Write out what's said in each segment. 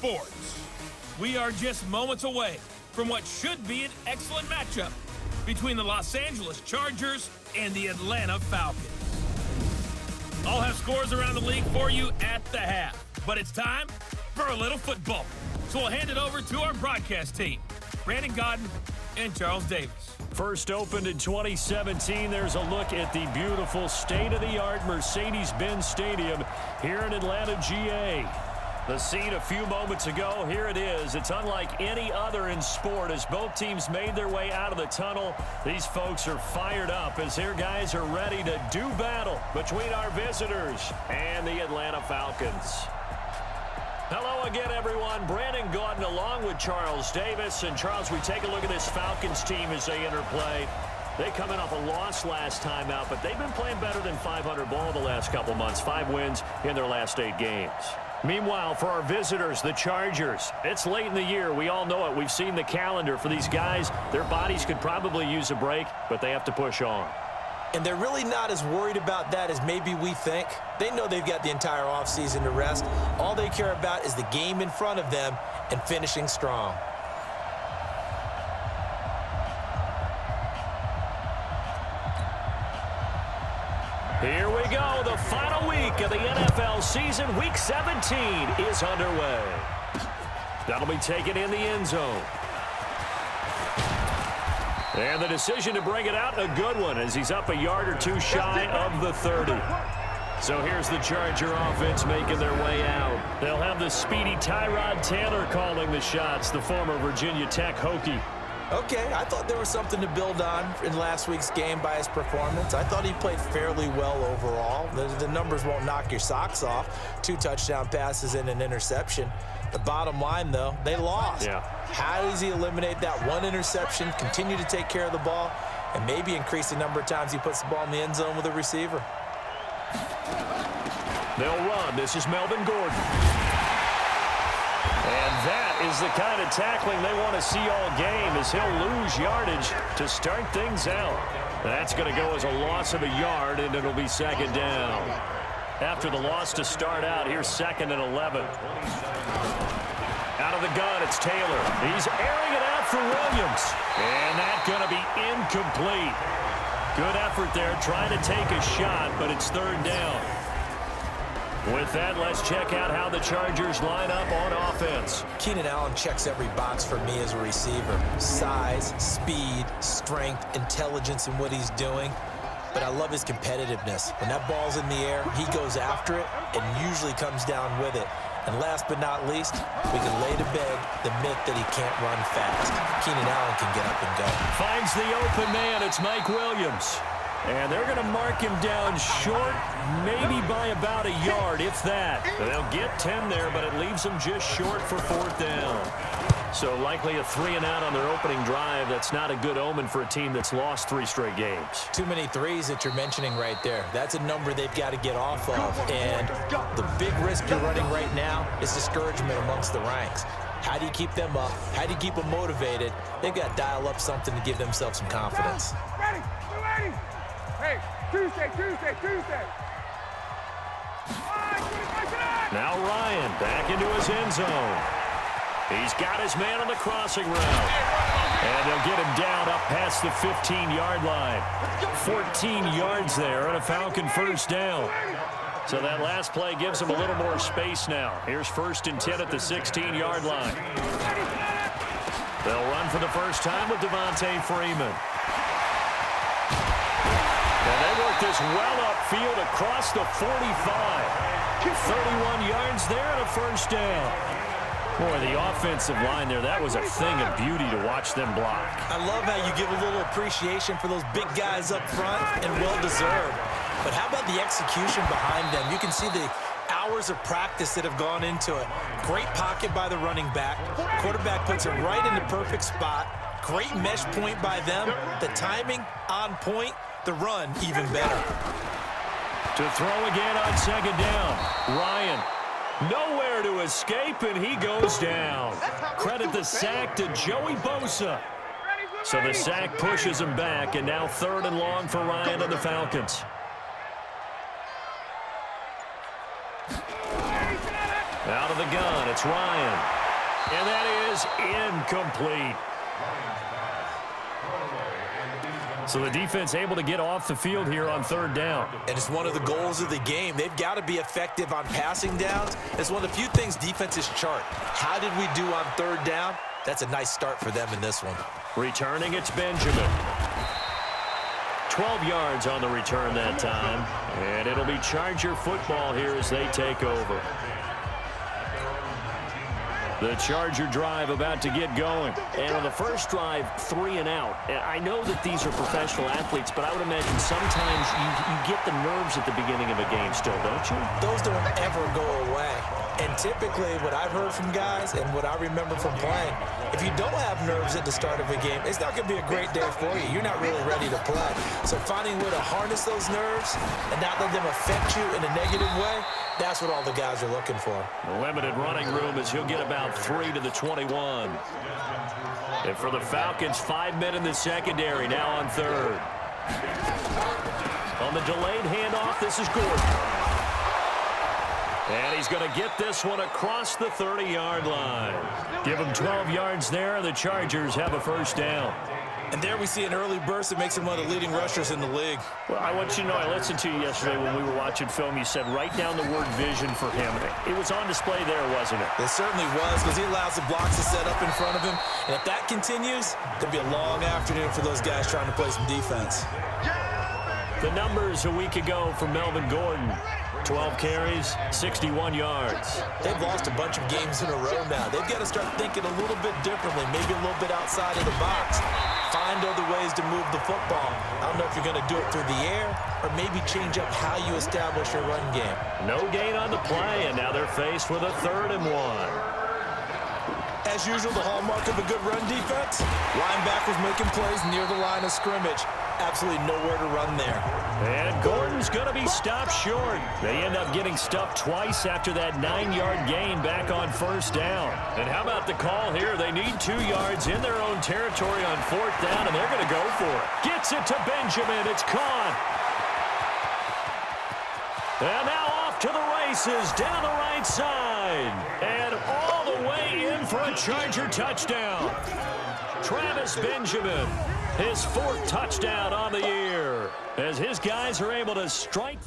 sports. We are just moments away from what should be an excellent matchup between the Los Angeles Chargers and the Atlanta Falcons. I'll have scores around the league for you at the half, but it's time for a little football. So we'll hand it over to our broadcast team, Brandon Godden and Charles Davis. First opened in 2017, there's a look at the beautiful state-of-the-art Mercedes-Benz Stadium here in Atlanta, GA. The scene a few moments ago, here it is. It's unlike any other in sport as both teams made their way out of the tunnel. These folks are fired up as their guys are ready to do battle between our visitors and the Atlanta Falcons. Hello again, everyone. Brandon Gaudin along with Charles Davis. And, Charles, we take a look at this Falcons team as they enter play. They come in off a loss last time out, but they've been playing better than 500 ball the last couple months. 5 wins in their last 8 games. Meanwhile, for our visitors, the Chargers, it's late in the year. We all know it. We've seen the calendar for these guys. Their bodies could probably use a break, but they have to push on. And they're really not as worried about that as maybe we think. They know they've got the entire offseason to rest. All they care about is the game in front of them and finishing strong. Here we go. The final week of the NFL season. Week 17 is underway. That'll be taken in the end zone. And the decision to bring it out, a good one, as he's up a yard or two shy of the 30. So here's the Charger offense making their way out. They'll have the speedy Tyrod Taylor calling the shots, the former Virginia Tech Hokie. Okay, I thought there was something to build on in last week's game by his performance. I thought he played fairly well overall. The numbers won't knock your socks off. 2 touchdown passes and an interception. The bottom line, though, they lost. Yeah. How does he eliminate that one interception, continue to take care of the ball, and maybe increase the number of times he puts the ball in the end zone with a receiver? They'll run. This is Melvin Gordon. And that is the kind of tackling they want to see all game as he'll lose yardage to start things out. That's going to go as a loss of a yard, and it'll be second down. After the loss to start out, here's 2nd and 11. Out of the gun, it's Taylor. He's airing it out for Williams. And that's going to be incomplete. Good effort there, trying to take a shot, but it's 3rd down. With that, let's check out how the Chargers line up on offense. Keenan Allen checks every box for me as a receiver. Size, speed, strength, intelligence in what he's doing. But I love his competitiveness. When that ball's in the air, he goes after it and usually comes down with it. And last but not least, we can lay to bed the myth that he can't run fast. Keenan Allen can get up and go. Finds the open man. It's Mike Williams. And they're going to mark him down short, maybe by about a yard, if that. They'll get 10 there, but it leaves them just short for 4th down. So likely a 3-and-out on their opening drive. That's not a good omen for a team that's lost 3 straight games. Too many threes that you're mentioning right there. That's a number they've got to get off of. And the big risk you're running right now is discouragement amongst the ranks. How do you keep them up? How do you keep them motivated? They've got to dial up something to give themselves some confidence. Ready. Hey, Tuesday. Now Ryan back into his end zone. He's got his man on the crossing route. And they'll get him down up past the 15-yard line. 14 yards there on a Falcon 1st down. So that last play gives him a little more space now. Here's 1st and 10 at the 16-yard line. They'll run for the first time with Devontae Freeman. And they work this well upfield across the 45. 31 yards there and a 1st down. Boy, the offensive line there, that was a thing of beauty to watch them block. I love how you give a little appreciation for those big guys up front, and well-deserved. But how about the execution behind them? You can see the hours of practice that have gone into it. Great pocket by the running back. Quarterback puts it right in the perfect spot. Great mesh point by them. The timing on point. The run even better. To throw again on 2nd down. Ryan. Nowhere to escape, and he goes down. Credit the sack to Joey Bosa. So the sack pushes him back, and now 3rd and long for Ryan and the Falcons. Out of of the gun. It's Ryan. And that is incomplete. So the defense able to get off the field here on third down. And it's one of the goals of the game. They've got to be effective on passing downs. It's one of the few things defenses chart. How did we do on third down? That's a nice start for them in this one. Returning, it's Benjamin. 12 yards on the return that time. And it'll be Charger football here as they take over. The Charger drive about to get going. And on the first drive, 3 and out. And I know that these are professional athletes, but I would imagine sometimes you get the nerves at the beginning of a game still, don't you? Those don't ever go away. And typically what I've heard from guys and what I remember from playing, if you don't have nerves at the start of a game, it's not going to be a great day for you. You're not really ready to play. So finding a way to harness those nerves and not let them affect you in a negative way, that's what all the guys are looking for. Limited running room as he'll get about 3 to the 21. And for the Falcons, 5 men in the secondary now on third. On the delayed handoff, this is Gordon. And he's going to get this one across the 30-yard line. Give him 12 yards there, and the Chargers have a first down. And there we see an early burst that makes him one of the leading rushers in the league. Well, I want you to know, I listened to you yesterday when we were watching film. You said write down the word vision for him. It was on display there, wasn't it? It certainly was, because he allows the blocks to set up in front of him. And if that continues, it'll be a long afternoon for those guys trying to play some defense. The numbers a week ago from Melvin Gordon. 12 carries, 61 yards. They've lost a bunch of games in a row now. They've got to start thinking a little bit differently, maybe a little bit outside of the box. Find other ways to move the football. I don't know if you're going to do it through the air or maybe change up how you establish your run game. No gain on the play, and now they're faced with a 3rd and 1. As usual, the hallmark of a good run defense, linebackers making plays near the line of scrimmage. Absolutely nowhere to run there. And Gordon's going to be stopped short. They end up getting stuffed twice after that 9-yard gain back on first down. And how about the call here? They need 2 yards in their own territory on 4th down, and they're going to go for it. Gets it to Benjamin. It's caught. And now off to the races down the right side. And all the way in for a Charger touchdown. Travis Benjamin, his 4th touchdown on the year, as his guys are able to strike.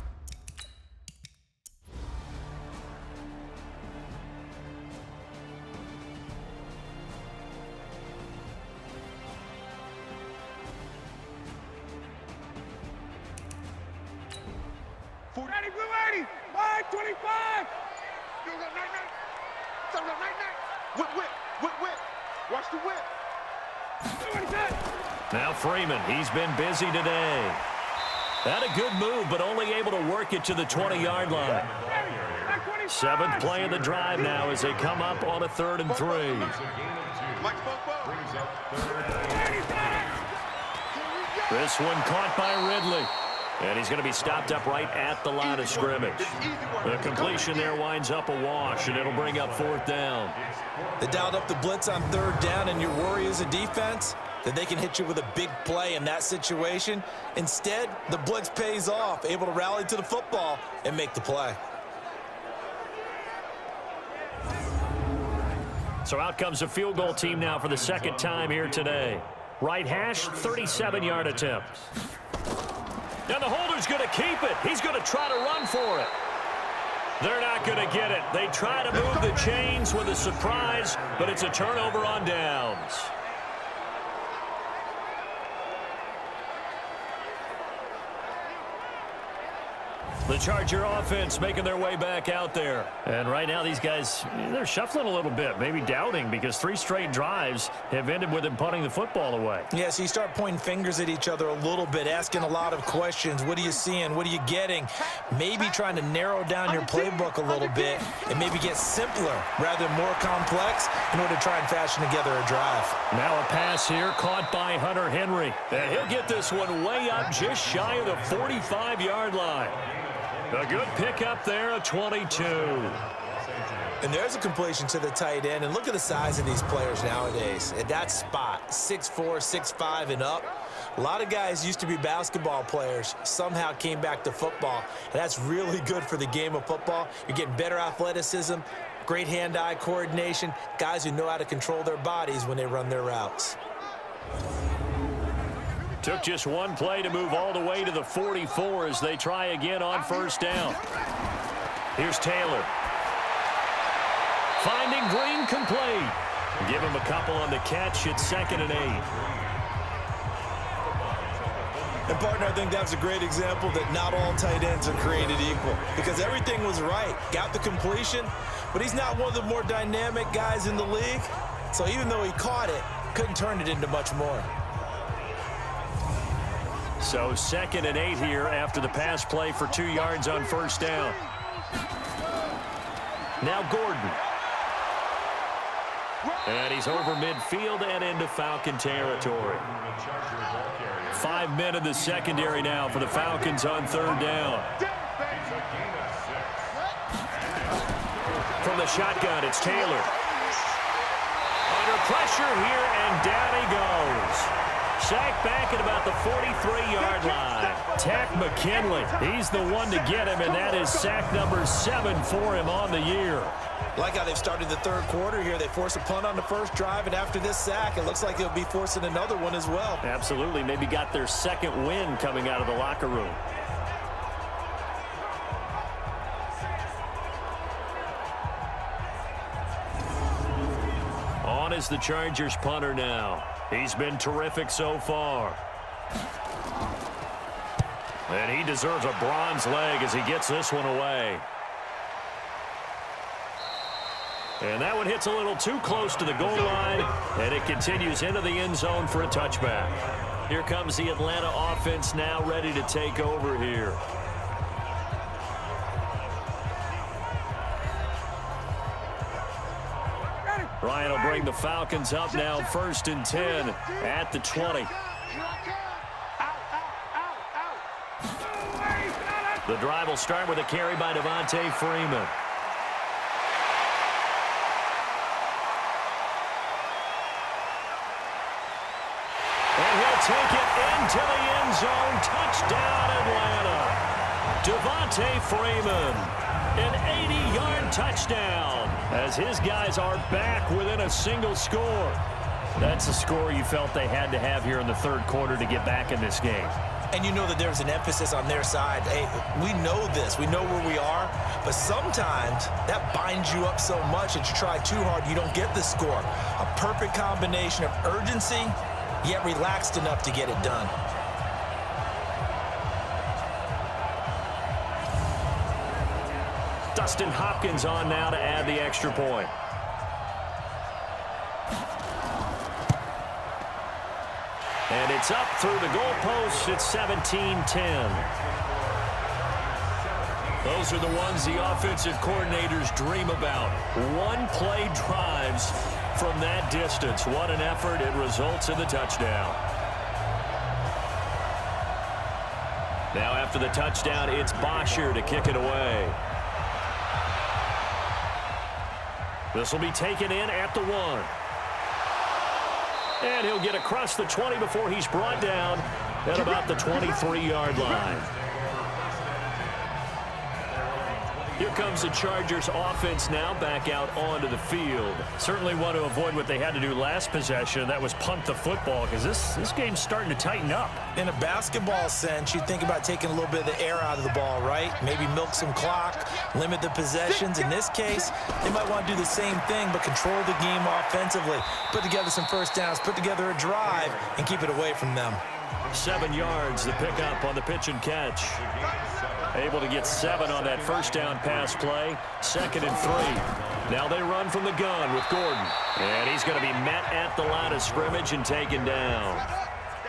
Ready, blue 80, 525. Whip, whip, whip, whip. Watch the whip. Now Freeman, he's been busy today. Had a good move, but only able to work it to the 20-yard line. 7th play of the drive now as they come up on a 3rd and 3. This one caught by Ridley. And he's going to be stopped up right at the line of scrimmage. The completion there winds up a wash, and it'll bring up 4th down. They dialed up the blitz on 3rd down, and your worry as a defense that they can hit you with a big play in that situation. Instead, the blitz pays off, able to rally to the football and make the play. So out comes a field goal team now for the 2nd time here today. Right hash, 37-yard attempt. Now the holder's going to keep it. He's going to try to run for it. They're not going to get it. They try to move the chains with a surprise, but it's a turnover on downs. The Charger offense making their way back out there. And right now these guys, they're shuffling a little bit, maybe doubting, because 3 straight drives have ended with them punting the football away. Yeah, so you start pointing fingers at each other a little bit, asking a lot of questions. What are you seeing? What are you getting? Maybe trying to narrow down your playbook a little bit and maybe get simpler rather than more complex in order to try and fashion together a drive. Now a pass here caught by Hunter Henry. And he'll get this one way up just shy of the 45-yard line. A good pickup there, a 22. And there's a completion to the tight end. And look at the size of these players nowadays. At that spot, 6'4", 6'5", and up. A lot of guys used to be basketball players, somehow came back to football. And that's really good for the game of football. You're getting better athleticism, Great hand-eye coordination, guys who know how to control their bodies when they run their routes. Took just one play to move all the way to the 44 as they try again on first down. Here's Taylor. Finding Green complete. Give him a couple on the catch. It's 2nd and 8. And, partner, I think that's a great example that not all tight ends are created equal because everything was right. Got the completion, but he's not one of the more dynamic guys in the league. So even though he caught it, couldn't turn it into much more. So 2nd and 8 here after the pass play for 2 yards on first down. Now Gordon. And he's over midfield and into Falcon territory. 5 men in the secondary now for the Falcons on 3rd down. From the shotgun, it's Taylor. Under pressure here, and down he goes. Sacked back at about the 43-yard line. Tack McKinley, he's the one to get him, and that is sack number 7 for him on the year. Like how they've started the 3rd quarter here. They force a punt on the first drive, and after this sack, it looks like they'll be forcing another one as well. Absolutely. Maybe got their 2nd win coming out of the locker room. On is the Chargers punter now. He's been terrific so far. And he deserves a bronze leg as he gets this one away. And that one hits a little too close to the goal line, and it continues into the end zone for a touchback. Here comes the Atlanta offense now ready to take over here. Ryan will bring the Falcons up now 1st and 10 at the 20. The drive will start with a carry by Devontae Freeman. And he'll take it into the end zone. Touchdown, Atlanta. Devontae Freeman, an 80-yard touchdown as his guys are back within a single score. That's a score you felt they had to have here in the 3rd quarter to get back in this game. And you know that there's an emphasis on their side. Hey, we know this. We know where we are. But sometimes that binds you up so much that you try too hard, you don't get the score. A perfect combination of urgency, yet relaxed enough to get it done. Dustin Hopkins on now to add the extra point. And it's up through the goalposts. It's 17-10. Those are the ones the offensive coordinators dream about. One-play drives from that distance. What an effort. It results in the touchdown. Now after the touchdown, it's Bosher to kick it away. This will be taken in at the 1. And he'll get across the 20 before he's brought down at about the 23-yard line. Here comes the Chargers offense now back out onto the field. Certainly want to avoid what they had to do last possession. That was punt the football because this game's starting to tighten up. In a basketball sense, you'd think about taking a little bit of the air out of the ball, right? Maybe milk some clock, limit the possessions. In this case, they might want to do the same thing but control the game offensively. Put together some first downs, put together a drive, and keep it away from them. 7 yards, the pickup on the pitch and catch. Able to get 7 on that first down pass play. 2nd and 3. Now they run from the gun with Gordon. And he's going to be met at the line of scrimmage and taken down.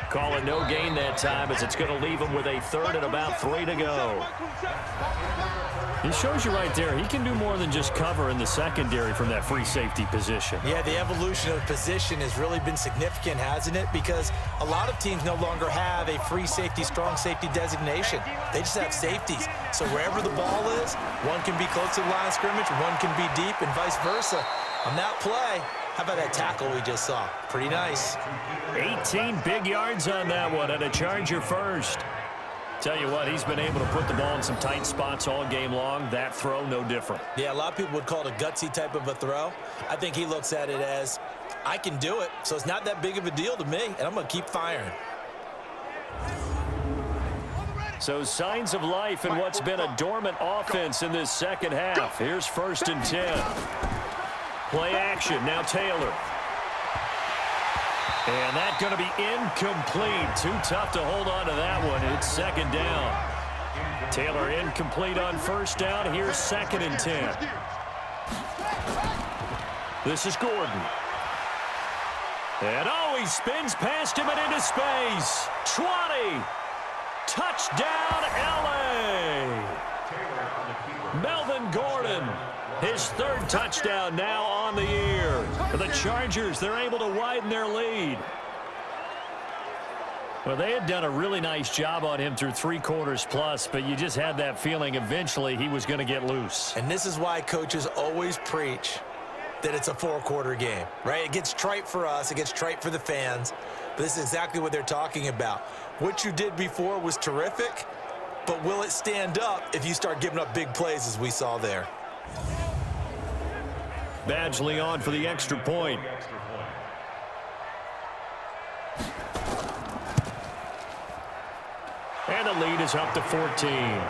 Call it no gain that time as it's going to leave him with a 3rd and about 3 to go. He shows you right there, he can do more than just cover in the secondary from that free safety position. Yeah, the evolution of position has really been significant, hasn't it? Because a lot of teams no longer have a free safety, strong safety designation. They just have safeties. So wherever the ball is, one can be close to the line of scrimmage, one can be deep, and vice versa. On that play, how about that tackle we just saw? Pretty nice. 18 big yards on that one, and a Charger first. Tell you what, he's been able to put the ball in some tight spots all game long. That throw, no different. Yeah, a lot of people would call it a gutsy type of a throw. I think he looks at it as, I can do it, so it's not that big of a deal to me, and I'm going to keep firing. So signs of life in what's been a dormant offense in this second half. Here's 1st and 10. Play action, now Taylor. And that's going to be incomplete. Too tough to hold on to that one. It's 2nd down. Taylor incomplete on 1st down. Here's 2nd and 10. This is Gordon. And he spins past him and into space. 20. Touchdown, L.A. Melvin Gordon. His 3rd touchdown now on the year. For the Chargers, they're able to widen their lead. Well, they had done a really nice job on him through 3 quarters plus, but you just had that feeling eventually he was going to get loose. And this is why coaches always preach that it's a 4-quarter game, right? It gets trite for us. It gets trite for the fans. But this is exactly what they're talking about. What you did before was terrific, but will it stand up if you start giving up big plays as we saw there? Badgley on for the extra point. And the lead is up to 14.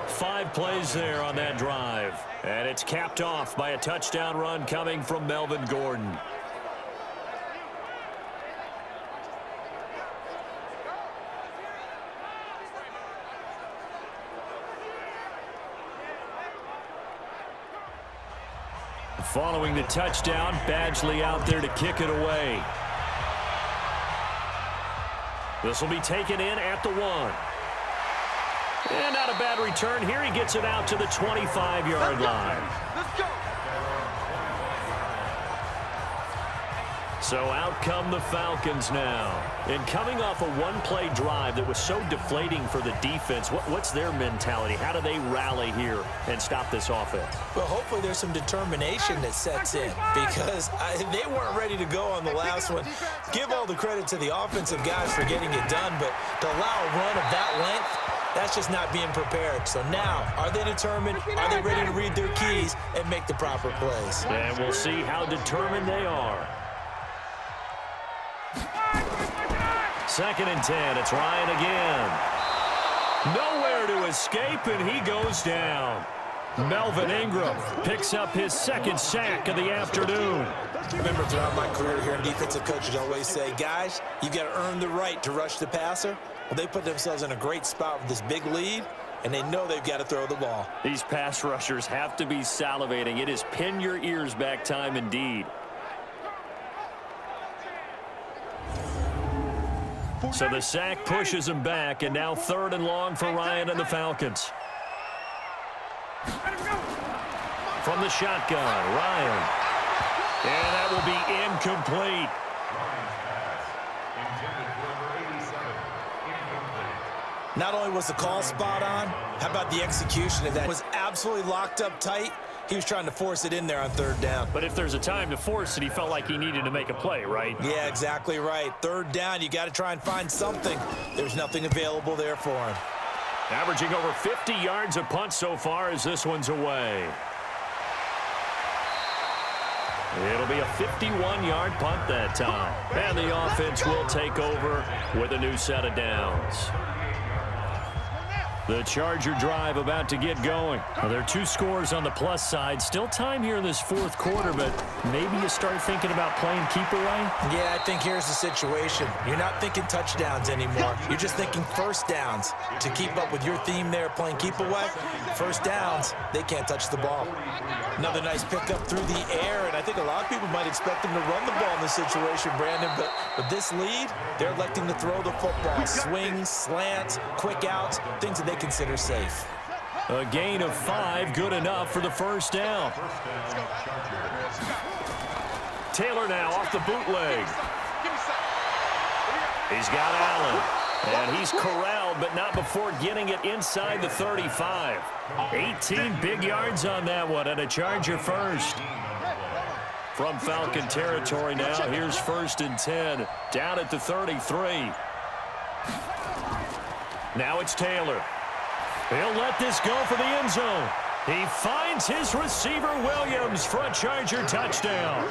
5 plays there on that drive. And it's capped off by a touchdown run coming from Melvin Gordon. Following the touchdown, Badgley out there to kick it away. This will be taken in at the 1. And not a bad return. Here he gets it out to the 25-yard line. Let's go. So out come the Falcons now. And coming off a 1-play drive that was so deflating for the defense, what's their mentality? How do they rally here and stop this offense? Well, hopefully there's some determination that sets in because they weren't ready to go on the last one. Give all the credit to the offensive guys for getting it done, but to allow a run of that length, that's just not being prepared. So now, are they determined? Are they ready to read their keys and make the proper plays? And we'll see how determined they are. 2nd and 10. It's Ryan again. Nowhere to escape, and he goes down. Melvin Ingram picks up his 2nd sack of the afternoon. I remember throughout my career here, defensive coaches always say, guys, you got to earn the right to rush the passer. Well, they put themselves in a great spot with this big lead, and they know they've got to throw the ball. These pass rushers have to be salivating. It is pin your ears back time indeed. So the sack pushes him back, and now 3rd and long for Ryan and the Falcons. From the shotgun, Ryan. And that will be incomplete. Not only was the call spot on, how about the execution of that? It was absolutely locked up tight. He was trying to force it in there on 3rd down. But if there's a time to force it, he felt like he needed to make a play, right? Yeah, exactly right. 3rd down, you got to try and find something. There's nothing available there for him. Averaging over 50 yards a punt so far as this one's away. It'll be a 51-yard punt that time. And the offense will take over with a new set of downs. The Charger drive about to get going. Well, there are 2 scores on the plus side. Still time here in this 4th quarter, but maybe you start thinking about playing keep away? Yeah, I think here's the situation. You're not thinking touchdowns anymore. You're just thinking 1st downs. To keep up with your theme there, playing keep away, 1st downs, they can't touch the ball. Another nice pickup through the air, and I think a lot of people might expect them to run the ball in this situation, Brandon, but with this lead, they're electing to throw the football. Swings, slants, quick outs, things that they consider safe. A gain of 5, good enough for the 1st down. Taylor now off the bootleg. He's got Allen. And he's corralled, but not before getting it inside the 35. 18 big yards on that one, and a Charger first. from Falcon territory now. Here's 1st and 10, down at the 33. Now it's Taylor. He'll let this go for the end zone. He finds his receiver, Williams, for a Charger touchdown.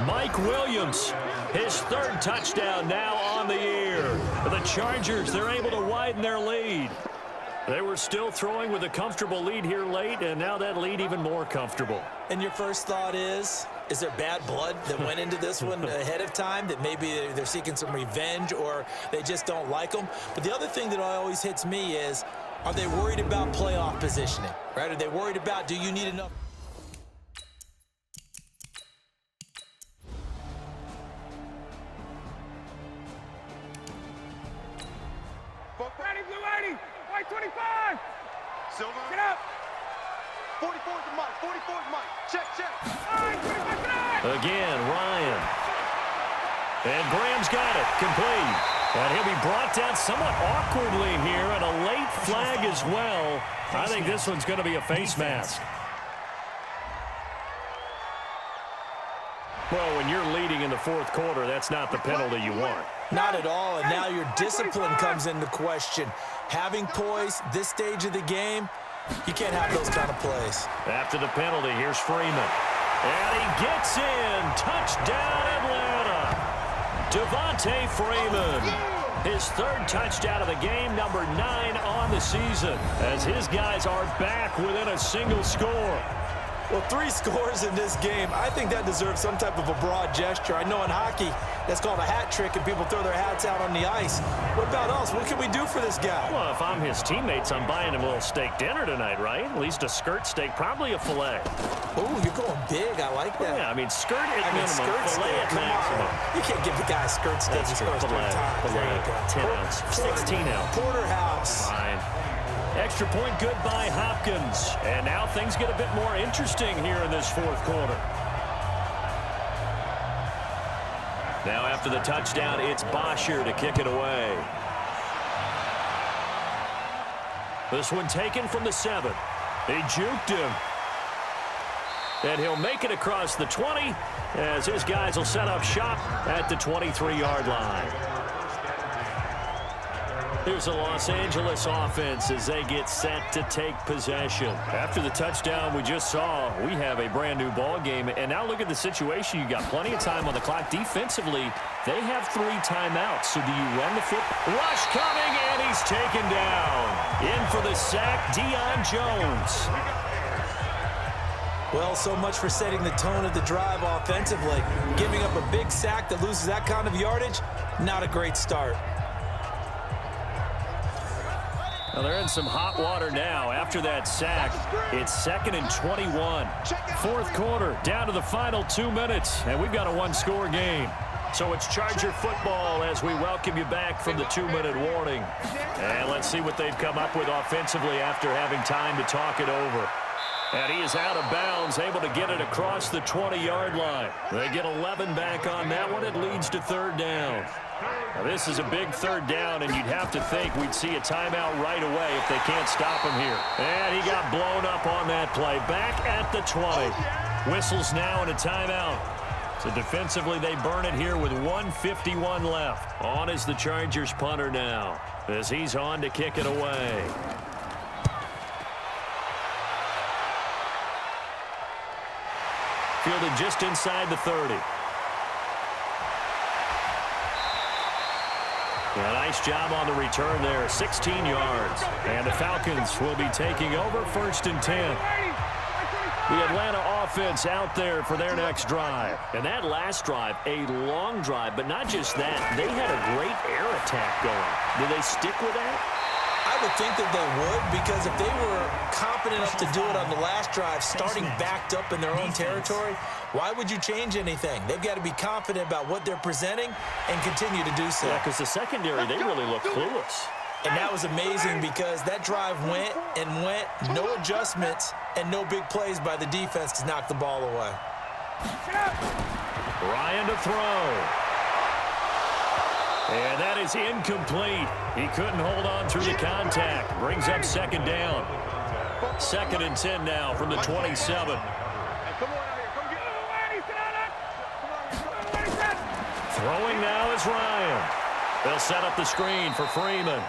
Mike Williams, his 3rd touchdown now on the year. The Chargers, they're able to widen their lead. They were still throwing with a comfortable lead here late, and now that lead even more comfortable. And your first thought is there bad blood that went into this one ahead of time, that maybe they're seeking some revenge or they just don't like them? But the other thing that always hits me is, are they worried about playoff positioning, right? Are they worried about, do you need enough? Ready, blue 80, white 25. Silver. Get up. 44 is the Mike. 44 is Mike. Check, check. All right, 25, get up. Again, Ryan. And Graham's got it, complete. And he'll be brought down somewhat awkwardly here, and a late flag as well. I think this one's going to be a face mask. Well, when you're leading in the 4th quarter, that's not the penalty you want. Not at all, and now your discipline comes into question. Having poise this stage of the game, you can't have those kind of plays. After the penalty, here's Freeman. And he gets in. Touchdown, Atlanta. Devontae Freeman. His 3rd touchdown of the game, number 9 on the season, as his guys are back within a single score. Well, 3 scores in this game. I think that deserves some type of a broad gesture. I know in hockey, that's called a hat trick, and people throw their hats out on the ice. What about us? What can we do for this guy? Well, if I'm his teammates, I'm buying him a little steak dinner tonight, right? At least a skirt steak, probably a filet. Oh, you're going big. I like that. Yeah, I mean, skirt at minimum, skirt filet steak. at maximum. You can't give the guy a skirt steak. That's He true. scores 3 times. There you go. 10 ounce, 16 ounce. Porterhouse. Fine. Extra point good by Hopkins. And now things get a bit more interesting here in this 4th quarter. Now after the touchdown, it's Bosher to kick it away. This one taken from the 7. They juked him. And he'll make it across the 20 as his guys will set up shop at the 23-yard line. Here's the Los Angeles offense as they get set to take possession. After the touchdown we just saw, we have a brand new ball game. And now look at the situation. You got plenty of time on the clock. Defensively, they have 3 timeouts. So do you run the foot? Rush coming, and he's taken down. In for the sack, Deion Jones. Well, so much for setting the tone of the drive offensively. Giving up a big sack that loses that kind of yardage, not a great start. Well, they're in some hot water now. After that sack, it's 2nd and 21. 4th quarter, down to the final 2 minutes, and we've got a 1-score game. So it's Charger football as we welcome you back from the 2-minute warning. And let's see what they've come up with offensively after having time to talk it over. And he is out of bounds, able to get it across the 20-yard line. They get 11 back on that one. It leads to 3rd down. Now, this is a big 3rd down, and you'd have to think we'd see a timeout right away if they can't stop him here. And he got blown up on that play. Back at the 20. Whistles now and a timeout. So defensively, they burn it here with 1:51 left. On is the Chargers punter now as he's on to kick it away. Fielded just inside the 30. A nice job on the return there, 16 yards. And the Falcons will be taking over 1st and 10. The Atlanta offense out there for their next drive. And that last drive, a long drive, but not just that. They had a great air attack going. Did they stick with that? I would think that they would, because if they were confident enough to do it on the last drive, starting backed up in their own territory, why would you change anything? They've got to be confident about what they're presenting and continue to do so. Yeah, because the secondary, they really look clueless. And that was amazing because that drive went and went, no adjustments, and no big plays by the defense to knock the ball away. Ryan to throw. And that is incomplete. He couldn't hold on through the contact. Brings up 2nd down. 2nd and 10 now from the 27. Throwing now is Ryan. They'll set up the screen for Freeman.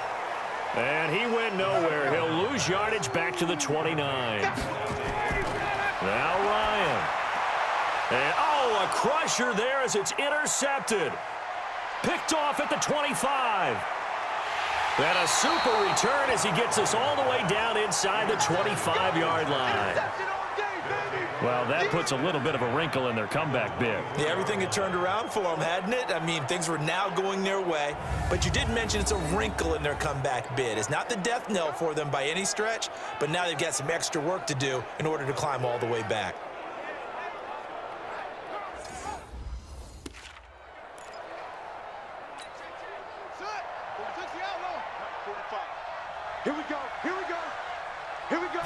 And he went nowhere. He'll lose yardage back to the 29. Now Ryan. And, oh, a crusher there as it's intercepted. Picked off at the 25. And a super return as he gets us all the way down inside the 25-yard line. Well, that puts a little bit of a wrinkle in their comeback bid. Yeah, everything had turned around for them, hadn't it? I mean, things were now going their way. But you did mention it's a wrinkle in their comeback bid. It's not the death knell for them by any stretch, but now they've got some extra work to do in order to climb all the way back. Here we go. Here we go. Here we go.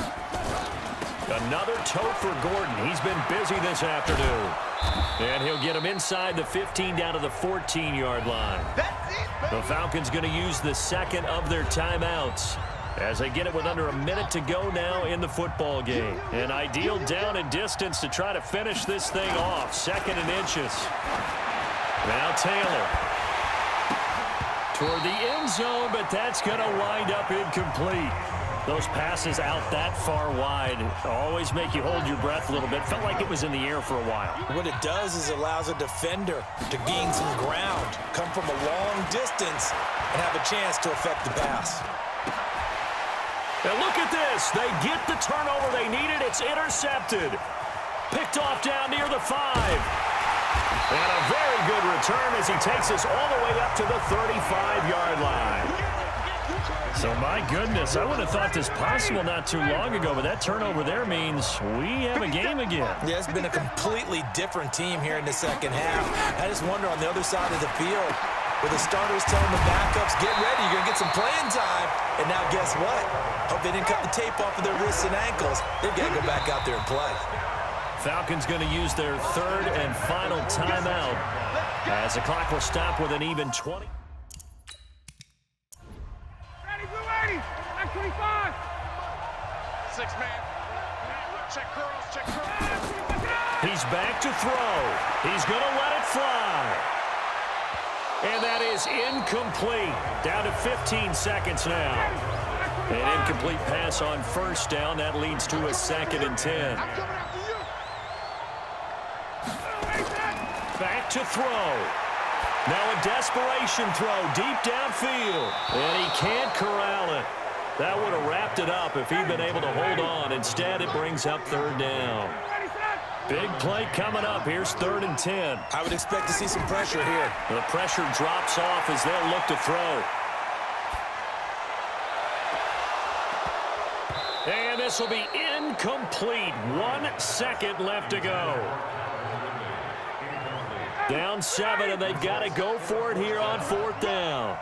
Another tote for Gordon. He's been busy this afternoon. And he'll get him inside the 15 down to the 14-yard line. That's it, baby. The Falcons going to use the second of their timeouts as they get it with under a minute to go now in the football game. An ideal down and distance to try to finish this thing off. 2nd and inches. Now Taylor. Toward the end zone, but that's going to wind up incomplete. Those passes out that far wide always make you hold your breath a little bit. Felt like it was in the air for a while. What it does is it allows a defender to gain some ground, come from a long distance, and have a chance to affect the pass. Now look at this. They get the turnover they needed. It's intercepted. Picked off down near the 5. And a very good return as he takes us all the way up to the 35-yard line. So, my goodness, I would have thought this possible not too long ago, but that turnover there means we have a game again. Yeah, it's been a completely different team here in the second half. I just wonder on the other side of the field, where the starters telling the backups, get ready, you're going to get some playing time. And now guess what? Hope they didn't cut the tape off of their wrists and ankles. They've got to go back out there and play. Falcons going to use their 3rd and final timeout as the clock will stop with an even 20. Ready, blue 80. Back 25. 6-man. Check girls, check girls. He's back to throw. He's going to let it fly. And that is incomplete. Down to 15 seconds now. An incomplete pass on 1st down. That leads to a 2nd and 10. Back to throw. Now a desperation throw deep downfield. And he can't corral it. That would have wrapped it up if he'd been able to hold on. Instead, it brings up 3rd down. Big play coming up. Here's 3rd and 10. I would expect to see some pressure here. The pressure drops off as they'll look to throw. And this will be incomplete. 1 second left to go. Down 7, and they've got to go for it here on 4th down.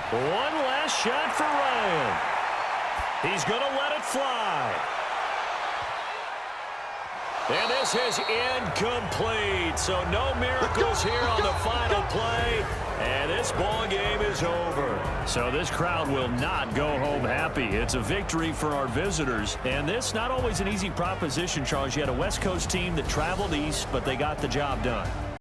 One last shot for Ryan. He's going to let it fly. And this is incomplete. So no miracles here on the final play. And this ball game is over. So this crowd will not go home happy. It's a victory for our visitors. And this not always an easy proposition, Charles. You had a West Coast team that traveled east, but they got the job done.